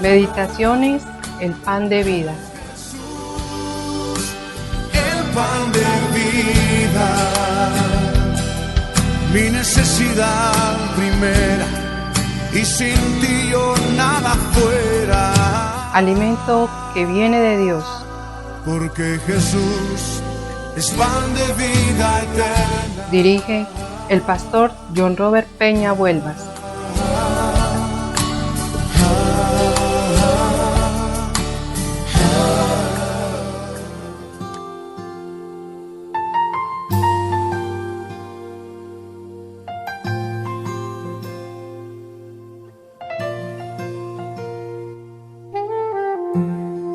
Meditaciones, el pan de vida. El pan de vida, mi necesidad primera, y sin ti yo nada fuera. Alimento que viene de Dios. Porque Jesús es pan de vida eterna. Dirige el pastor John Robert Peña Vuelvas.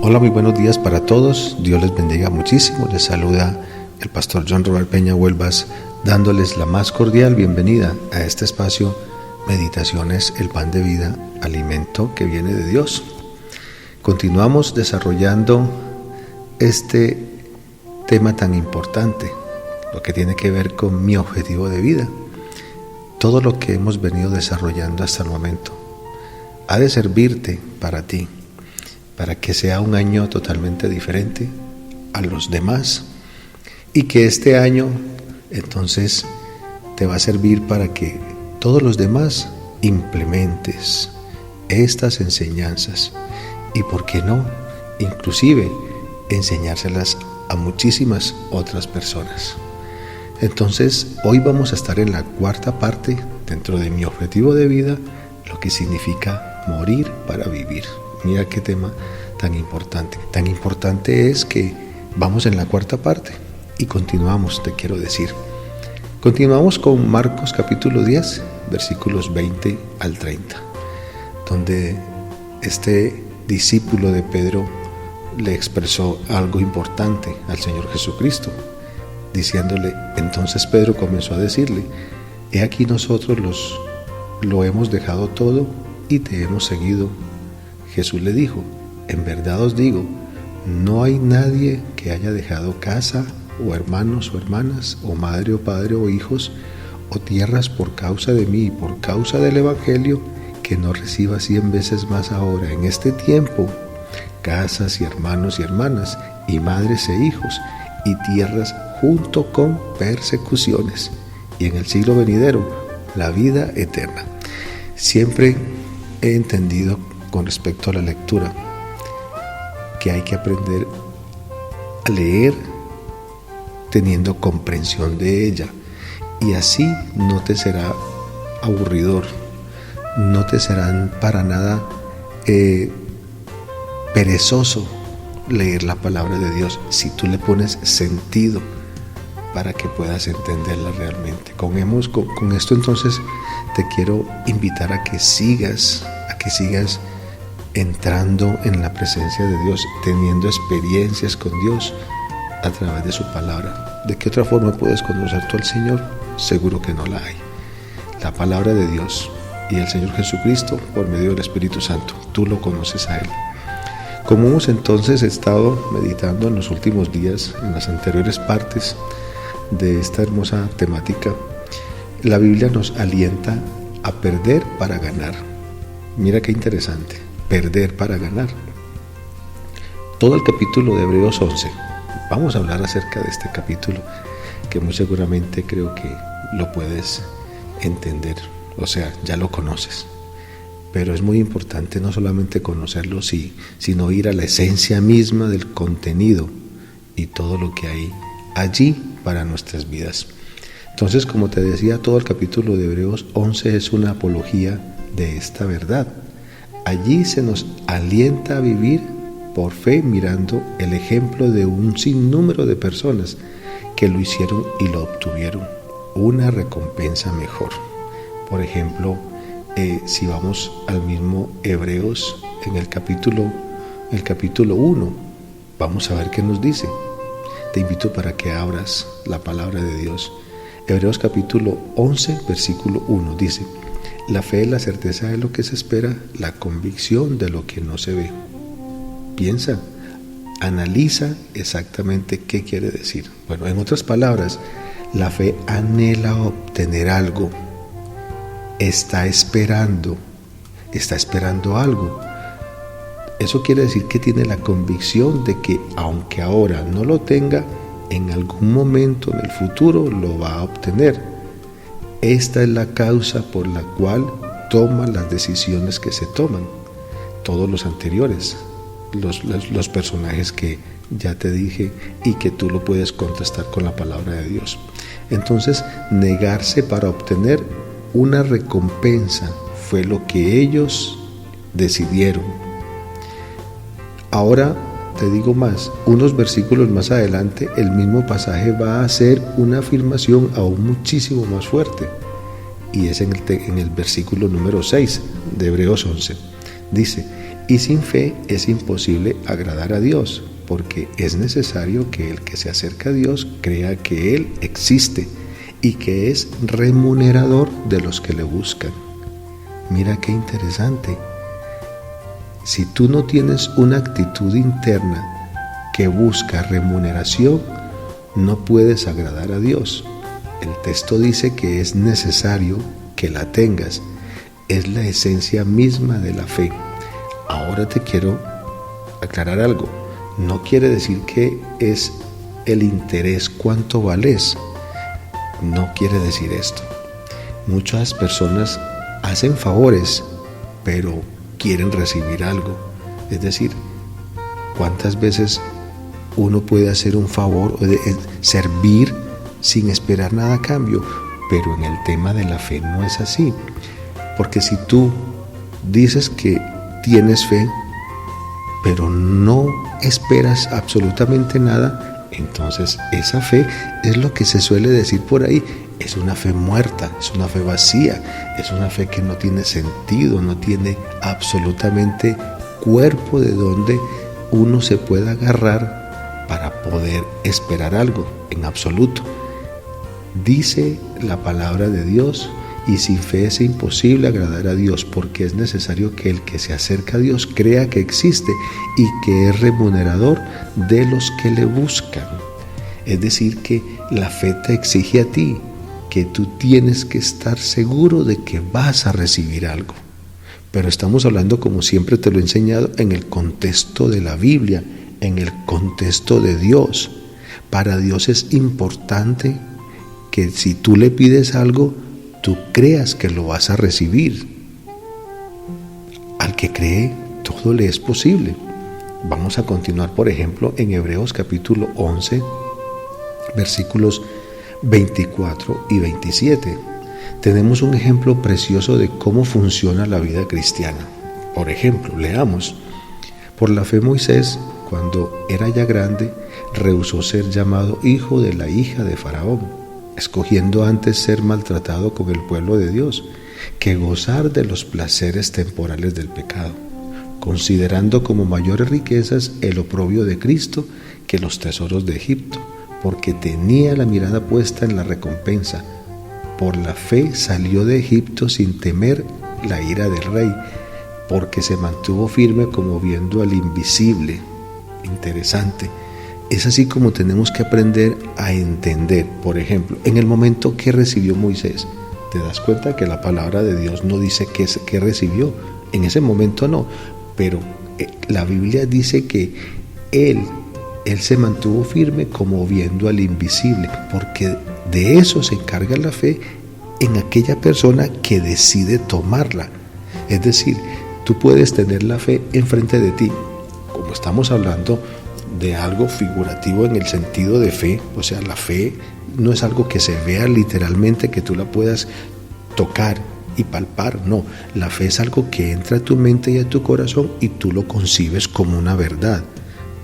Hola, muy buenos días para todos. Dios les bendiga muchísimo. Les saluda el pastor John Robert Peña Vuelvas, dándoles la más cordial bienvenida a este espacio Meditaciones, el pan de vida, alimento que viene de Dios. Continuamos desarrollando este tema tan importante, lo que tiene que ver con mi objetivo de vida. Todo lo que hemos venido desarrollando hasta el momento ha de servirte para ti, para que sea un año totalmente diferente a los demás, y que este año entonces te va a servir para que todos los demás implementes estas enseñanzas y, ¿por qué no?, inclusive enseñárselas a muchísimas otras personas. Entonces, hoy vamos a estar en la cuarta parte dentro de mi objetivo de vida, lo que significa morir para vivir. Mira qué tema tan importante. Tan importante es que vamos en la cuarta parte y continuamos, te quiero decir. Continuamos con Marcos capítulo 10, versículos 20 al 30, donde este discípulo de Pedro le expresó algo importante al Señor Jesucristo, diciéndole, entonces Pedro comenzó a decirle, he aquí nosotros lo hemos dejado todo y te hemos seguido. Jesús le dijo, en verdad os digo, no hay nadie que haya dejado casa, o hermanos o hermanas, o madre o padre o hijos, o tierras por causa de mí y por causa del Evangelio, que no reciba 100 veces más ahora en este tiempo, casas y hermanos y hermanas, y madres e hijos, y tierras junto con persecuciones, y en el siglo venidero, la vida eterna. Siempre he entendido con respecto a la lectura que hay que aprender a leer teniendo comprensión de ella, y así no te será aburridor, no te será para nada perezoso leer la palabra de Dios si tú le pones sentido para que puedas entenderla realmente. Con esto entonces te quiero invitar a que sigas entrando en la presencia de Dios, teniendo experiencias con Dios a través de su palabra. ¿De qué otra forma puedes conocer tú al Señor? Seguro que no la hay. La palabra de Dios y el Señor Jesucristo por medio del Espíritu Santo, tú lo conoces a Él. Como hemos entonces estado meditando en los últimos días, en las anteriores partes de esta hermosa temática, la Biblia nos alienta a perder para ganar. Mira qué interesante, perder para ganar. Todo el capítulo de Hebreos 11, vamos a hablar acerca de este capítulo que muy seguramente creo que lo puedes entender, o sea, ya lo conoces. Pero es muy importante no solamente conocerlo, sino ir a la esencia misma del contenido y todo lo que hay allí para nuestras vidas. Entonces, como te decía, todo el capítulo de Hebreos 11 es una apología de esta verdad. Allí se nos alienta a vivir por fe mirando el ejemplo de un sinnúmero de personas que lo hicieron y lo obtuvieron una recompensa mejor. Por ejemplo, si vamos al mismo Hebreos en el capítulo 1, vamos a ver qué nos dice. Te invito para que abras la palabra de Dios. Hebreos capítulo 11, versículo 1 dice, la fe es la certeza de lo que se espera, la convicción de lo que no se ve. Piensa, analiza exactamente qué quiere decir. Bueno, en otras palabras, la fe anhela obtener algo, está esperando algo, Eso quiere decir que tiene la convicción de que aunque ahora no lo tenga, en algún momento en el futuro lo va a obtener. Esta es la causa por la cual toma las decisiones que se toman. Todos los anteriores, los personajes que ya te dije y que tú lo puedes contrastar con la palabra de Dios. Entonces, negarse para obtener una recompensa fue lo que ellos decidieron. Ahora te digo más, unos versículos más adelante, el mismo pasaje va a hacer una afirmación aún muchísimo más fuerte. Y es en el versículo número 6 de Hebreos 11. Dice: y sin fe es imposible agradar a Dios, porque es necesario que el que se acerca a Dios crea que Él existe y que es remunerador de los que le buscan. Mira qué interesante. Si tú no tienes una actitud interna que busca remuneración, no puedes agradar a Dios. El texto dice que es necesario que la tengas. Es la esencia misma de la fe. Ahora te quiero aclarar algo. No quiere decir que es el interés cuánto vales. No quiere decir esto. Muchas personas hacen favores, pero quieren recibir algo. Es decir, ¿cuántas veces uno puede hacer un favor o servir sin esperar nada a cambio? Pero en el tema de la fe no es así. Porque si tú dices que tienes fe, pero no esperas absolutamente nada, entonces esa fe es lo que se suele decir por ahí. Es una fe muerta, es una fe vacía, es una fe que no tiene sentido, no tiene absolutamente cuerpo de donde uno se pueda agarrar para poder esperar algo en absoluto. Dice la palabra de Dios: y sin fe es imposible agradar a Dios, porque es necesario que el que se acerca a Dios crea que existe y que es remunerador de los que le buscan. Es decir, que la fe te exige a ti que tú tienes que estar seguro de que vas a recibir algo. Pero estamos hablando, como siempre te lo he enseñado, en el contexto de la Biblia, en el contexto de Dios. Para Dios es importante que si tú le pides algo, tú creas que lo vas a recibir. Al que cree, todo le es posible. Vamos a continuar, por ejemplo, en Hebreos capítulo 11, versículos 24 y 27. Tenemos un ejemplo precioso de cómo funciona la vida cristiana. Por ejemplo, leamos: por la fe Moisés, cuando era ya grande, rehusó ser llamado hijo de la hija de Faraón, escogiendo antes ser maltratado con el pueblo de Dios, que gozar de los placeres temporales del pecado, considerando como mayores riquezas el oprobio de Cristo que los tesoros de Egipto, porque tenía la mirada puesta en la recompensa. Por la fe salió de Egipto sin temer la ira del rey, porque se mantuvo firme como viendo al invisible. Interesante. Es así como tenemos que aprender a entender. Por ejemplo, en el momento que recibió Moisés, te das cuenta que la palabra de Dios no dice que recibió. En ese momento no, pero la Biblia dice que él se mantuvo firme como viendo al invisible, porque de eso se encarga la fe en aquella persona que decide tomarla. Es decir, tú puedes tener la fe enfrente de ti, como estamos hablando de algo figurativo en el sentido de fe. O sea, la fe no es algo que se vea literalmente, que tú la puedas tocar y palpar. No, la fe es algo que entra a tu mente y a tu corazón y tú lo concibes como una verdad,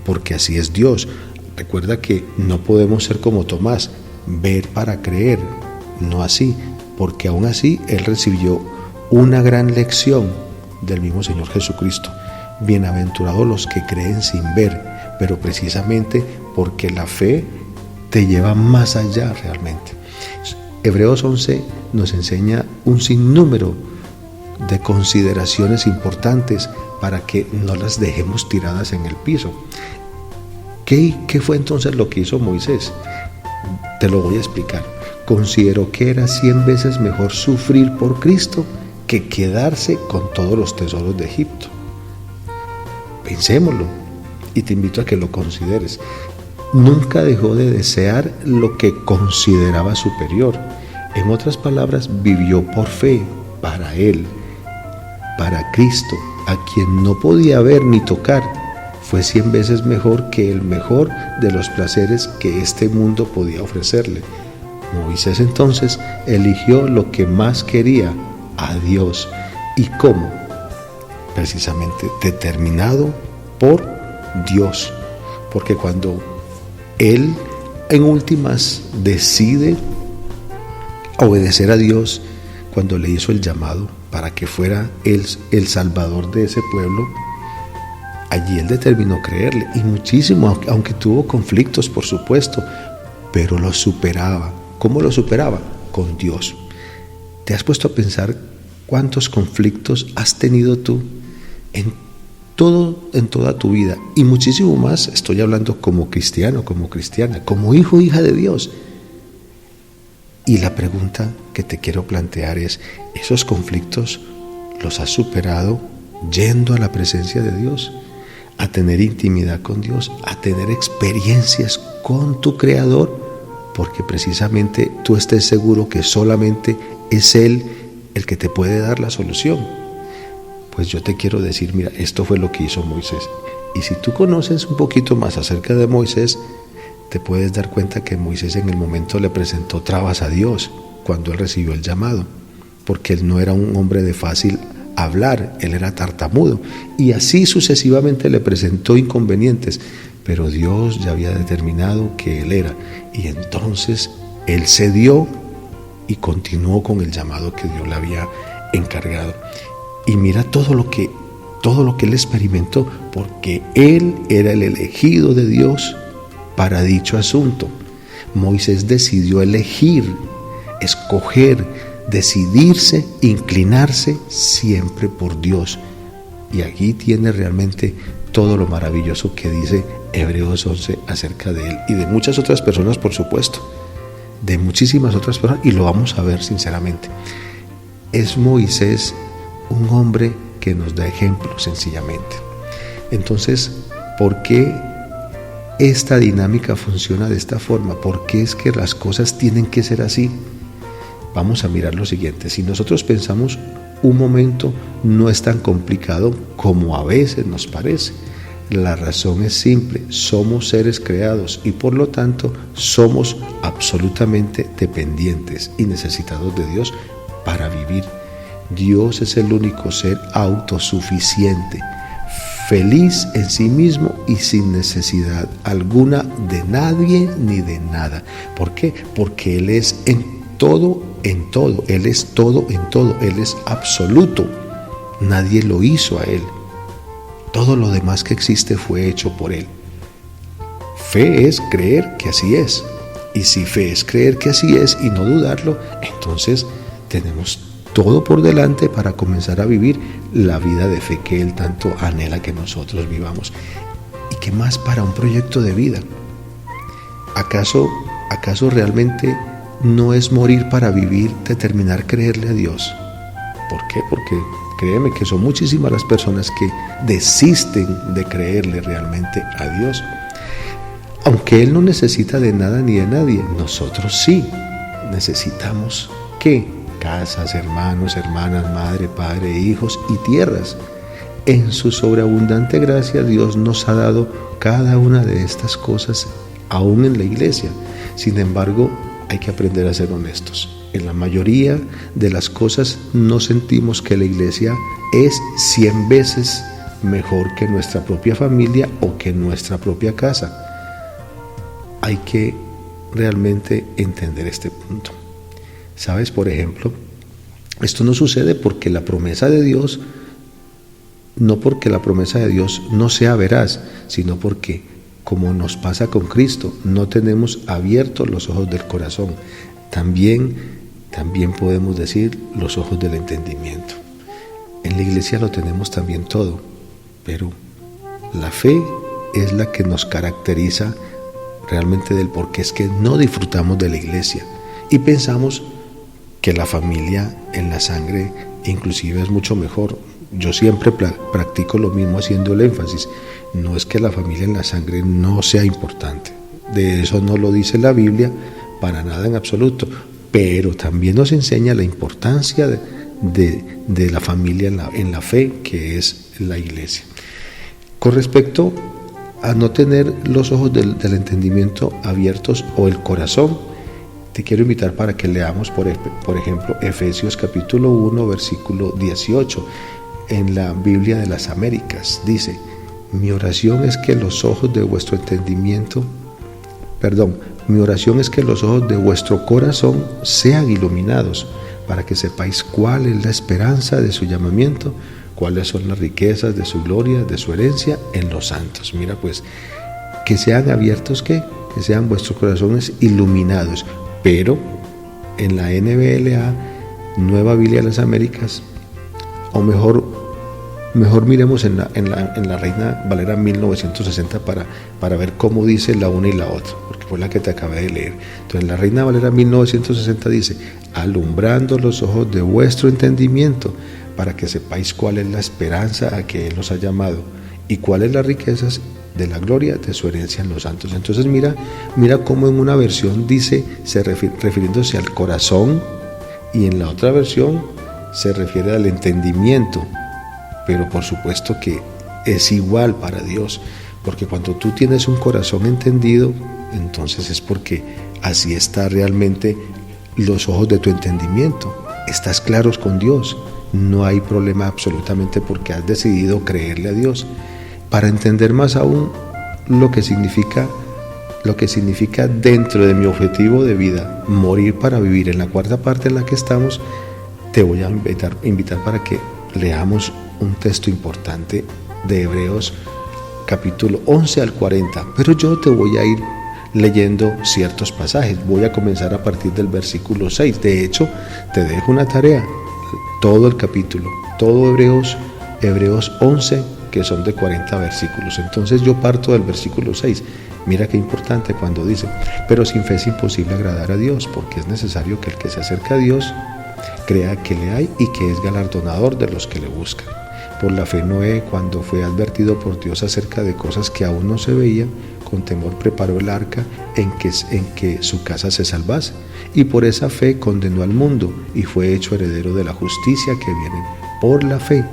porque así es Dios. Recuerda que no podemos ser como Tomás, ver para creer, no así, porque aún así él recibió una gran lección del mismo Señor Jesucristo. Bienaventurados los que creen sin ver, pero precisamente porque la fe te lleva más allá realmente. Hebreos 11 nos enseña un sinnúmero de consideraciones importantes para que no las dejemos tiradas en el piso. ¿Qué fue entonces lo que hizo Moisés? Te lo voy a explicar. Consideró que era 100 veces mejor sufrir por Cristo que quedarse con todos los tesoros de Egipto. pensémoslo y te invito a que lo consideres. Nunca dejó de desear lo que consideraba superior. En otras palabras, vivió por fe, para Él, para Cristo, a quien no podía ver ni tocar. Fue 100 veces mejor que el mejor de los placeres que este mundo podía ofrecerle. Moisés entonces eligió lo que más quería, a Dios. ¿Y cómo? Precisamente determinado por Dios. Porque cuando Él en últimas decide obedecer a Dios, cuando le hizo el llamado para que fuera el salvador de ese pueblo, allí Él determinó creerle, y muchísimo, aunque tuvo conflictos, por supuesto, pero los superaba. ¿Cómo los superaba? Con Dios. ¿Te has puesto a pensar cuántos conflictos has tenido tú en toda tu vida? Y muchísimo más, estoy hablando como cristiano, como cristiana, como hijo o hija de Dios. Y la pregunta que te quiero plantear es, ¿esos conflictos los has superado yendo a la presencia de Dios? A tener intimidad con Dios, a tener experiencias con tu Creador, porque precisamente tú estés seguro que solamente es Él el que te puede dar la solución. Pues yo te quiero decir, mira, esto fue lo que hizo Moisés. Y si tú conoces un poquito más acerca de Moisés, te puedes dar cuenta que Moisés en el momento le presentó trabas a Dios cuando él recibió el llamado, porque él no era un hombre de fácil hablar, él era tartamudo, y así sucesivamente le presentó inconvenientes, pero Dios ya había determinado que él era, y entonces él cedió y continuó con el llamado que Dios le había encargado. Y mira todo lo que él experimentó, porque él era el elegido de Dios para dicho asunto. Moisés decidió elegir, escoger, decidirse, inclinarse siempre por Dios. Y aquí tiene realmente todo lo maravilloso que dice Hebreos 11 acerca de él y de muchas otras personas, por supuesto, de muchísimas otras personas, y lo vamos a ver sinceramente. Es Moisés un hombre que nos da ejemplo sencillamente. Entonces, ¿por qué esta dinámica funciona de esta forma? ¿Por qué es que las cosas tienen que ser así? Vamos a mirar lo siguiente. Si nosotros pensamos un momento, no es tan complicado como a veces nos parece. La razón es simple: somos seres creados y por lo tanto somos absolutamente dependientes y necesitados de Dios para vivir. Dios es el único ser autosuficiente, feliz en sí mismo y sin necesidad alguna de nadie ni de nada. ¿Por qué? Porque Él es en todo, Él es todo en todo, Él es absoluto. Nadie lo hizo a Él. Todo lo demás que existe fue hecho por Él. Fe es creer que así es. Y si fe es creer que así es y no dudarlo, entonces tenemos todo por delante para comenzar a vivir la vida de fe que Él tanto anhela que nosotros vivamos. ¿Y qué más para un proyecto de vida? ¿Acaso realmente no es morir para vivir, determinar creerle a Dios? ¿Por qué? Porque créeme que son muchísimas las personas que desisten de creerle realmente a Dios. Aunque Él no necesita de nada ni de nadie, nosotros sí necesitamos ¿qué? Casas, hermanos, hermanas, madre, padre, hijos y tierras. En su sobreabundante gracia Dios nos ha dado cada una de estas cosas aún en la iglesia. Sin embargo, hay que aprender a ser honestos. En la mayoría de las cosas no sentimos que la iglesia es 100 veces mejor que nuestra propia familia o que nuestra propia casa. Hay que realmente entender este punto. ¿Sabes? Por ejemplo, esto no sucede porque la promesa de Dios, no porque la promesa de Dios no sea veraz, sino porque, como nos pasa con Cristo, no tenemos abiertos los ojos del corazón. También podemos decir los ojos del entendimiento. En la iglesia lo tenemos también todo, pero la fe es la que nos caracteriza realmente del por qué es que no disfrutamos de la iglesia y pensamos que la familia en la sangre inclusive es mucho mejor. yo siempre practico lo mismo haciendo el énfasis. No es que la familia en la sangre no sea importante, de eso no lo dice la Biblia para nada en absoluto, pero también nos enseña la importancia de la familia en la fe, que es la iglesia. Con respecto a no tener los ojos del entendimiento abiertos o el corazón, te quiero invitar para que leamos, por ejemplo, Efesios capítulo 1, versículo 18, en la Biblia de las Américas. Dice: mi oración es que los ojos de vuestro corazón sean iluminados, para que sepáis cuál es la esperanza de su llamamiento, cuáles son las riquezas de su gloria, de su herencia en los santos. Mira pues, que sean abiertos, que sean vuestros corazones iluminados. Pero en la NBLA, Nueva Biblia de las Américas, o mejor miremos en la Reina Valera 1960 para ver cómo dice la una y la otra, porque fue la que te acabé de leer. Entonces, en la Reina Valera 1960 dice: alumbrando los ojos de vuestro entendimiento, para que sepáis cuál es la esperanza a que Él os ha llamado y cuáles las riquezas de la gloria de su herencia en los santos. Entonces mira cómo en una versión dice, refiriéndose al corazón, y en la otra versión se refiere al entendimiento, pero por supuesto que es igual para Dios, porque cuando tú tienes un corazón entendido, entonces es porque así está realmente los ojos de tu entendimiento, estás claros con Dios, no hay problema absolutamente porque has decidido creerle a Dios. Para entender más aún lo que significa dentro de mi objetivo de vida, morir para vivir, en la cuarta parte en la que estamos, te voy a invitar para que leamos un texto importante de Hebreos capítulo 11 al 40, pero yo te voy a ir leyendo ciertos pasajes. Voy a comenzar a partir del versículo 6. De hecho, te dejo una tarea, todo el capítulo, todo Hebreos 11, que son de 40 versículos. Entonces yo parto del versículo 6. Mira qué importante cuando dice: pero sin fe es imposible agradar a Dios, porque es necesario que el que se acerca a Dios crea que le hay y que es galardonador de los que le buscan. Por la fe Noé, cuando fue advertido por Dios acerca de cosas que aún no se veían, con temor preparó el arca en que su casa se salvase, y por esa fe condenó al mundo y fue hecho heredero de la justicia que viene por la fe.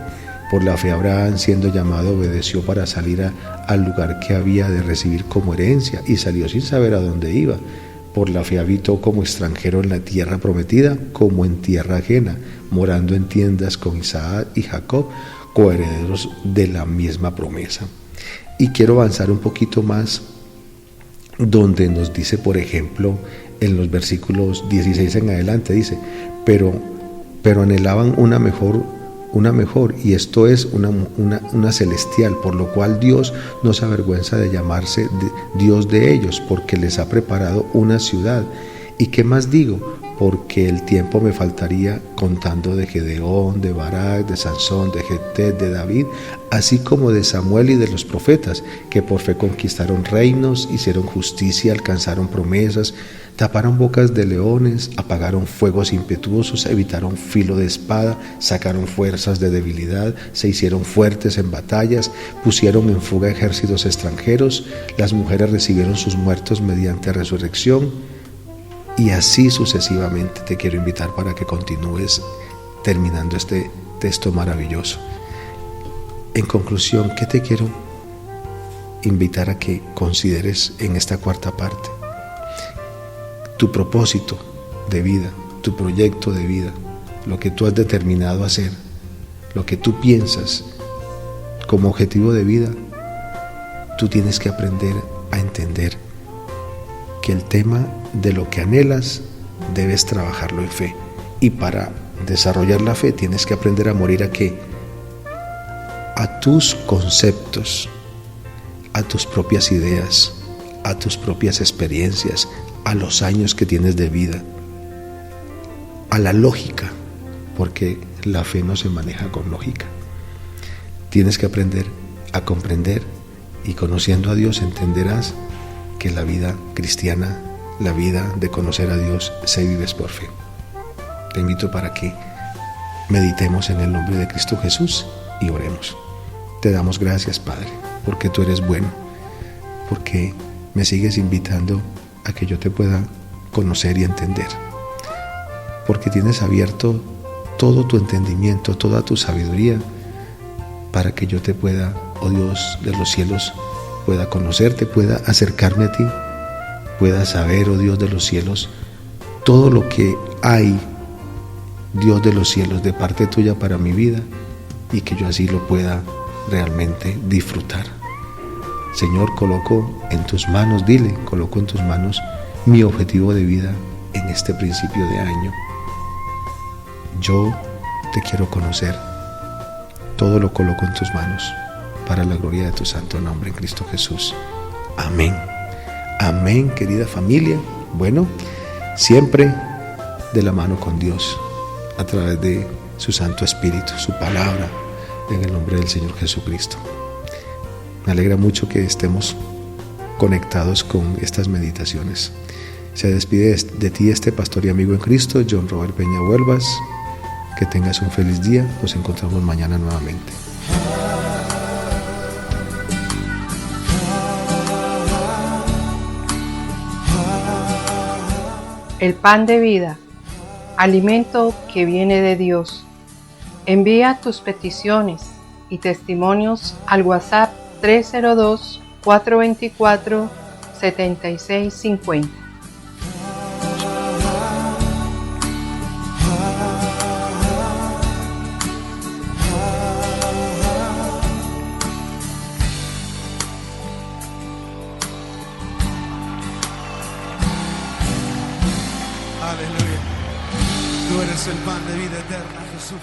Por la fe Abraham, siendo llamado, obedeció para salir al lugar que había de recibir como herencia, y salió sin saber a dónde iba. Por la fe habitó como extranjero en la tierra prometida, como en tierra ajena, morando en tiendas con Isaac y Jacob, coherederos de la misma promesa. Y quiero avanzar un poquito más, donde nos dice, por ejemplo, en los versículos 16 en adelante, dice: pero anhelaban una mejor, y esto es una celestial, por lo cual Dios no se avergüenza de llamarse Dios de ellos, porque les ha preparado una ciudad. ¿Y qué más digo? Porque el tiempo me faltaría contando de Gedeón, de Barak, de Sansón, de Jefté, de David, así como de Samuel y de los profetas, que por fe conquistaron reinos, hicieron justicia, alcanzaron promesas, taparon bocas de leones, apagaron fuegos impetuosos, evitaron filo de espada, sacaron fuerzas de debilidad, se hicieron fuertes en batallas, pusieron en fuga ejércitos extranjeros, las mujeres recibieron sus muertos mediante resurrección. Y así sucesivamente. Te quiero invitar para que continúes terminando este texto maravilloso. En conclusión, ¿qué te quiero invitar a que consideres en esta cuarta parte? Tu propósito de vida, tu proyecto de vida, lo que tú has determinado hacer, lo que tú piensas como objetivo de vida. Tú tienes que aprender a entender que el tema de lo que anhelas debes trabajarlo en fe, y para desarrollar la fe tienes que aprender a morir a tus conceptos, a tus propias ideas, a tus propias experiencias, a los años que tienes de vida, a la lógica, porque la fe no se maneja con lógica. Tienes que aprender a comprender, y conociendo a Dios entenderás que la vida cristiana, la vida de conocer a Dios, se vive por fe. Te invito para que meditemos en el nombre de Cristo Jesús y oremos. Te damos gracias, Padre, porque tú eres bueno, porque me sigues invitando a que yo te pueda conocer y entender, porque tienes abierto todo tu entendimiento, toda tu sabiduría, para que yo te pueda, oh Dios de los cielos, pueda conocerte, pueda acercarme a ti, pueda saber, oh Dios de los cielos, todo lo que hay, Dios de los cielos, de parte tuya para mi vida, y que yo así lo pueda realmente disfrutar. Señor, coloco en tus manos mi objetivo de vida en este principio de año. Yo te quiero conocer, todo lo coloco en tus manos, para la gloria de tu santo nombre en Cristo Jesús. Amén. Amén, querida familia. Bueno, siempre de la mano con Dios, a través de su Santo Espíritu, su palabra, en el nombre del Señor Jesucristo. Me alegra mucho que estemos conectados con estas meditaciones. Se despide de ti este pastor y amigo en Cristo, John Robert Peña Huelvas. Que tengas un feliz día. Nos encontramos mañana nuevamente. El pan de vida, alimento que viene de Dios. Envía tus peticiones y testimonios al WhatsApp 302-424-7650. Aleluya. Tú eres el pan de vida eterna, Jesús.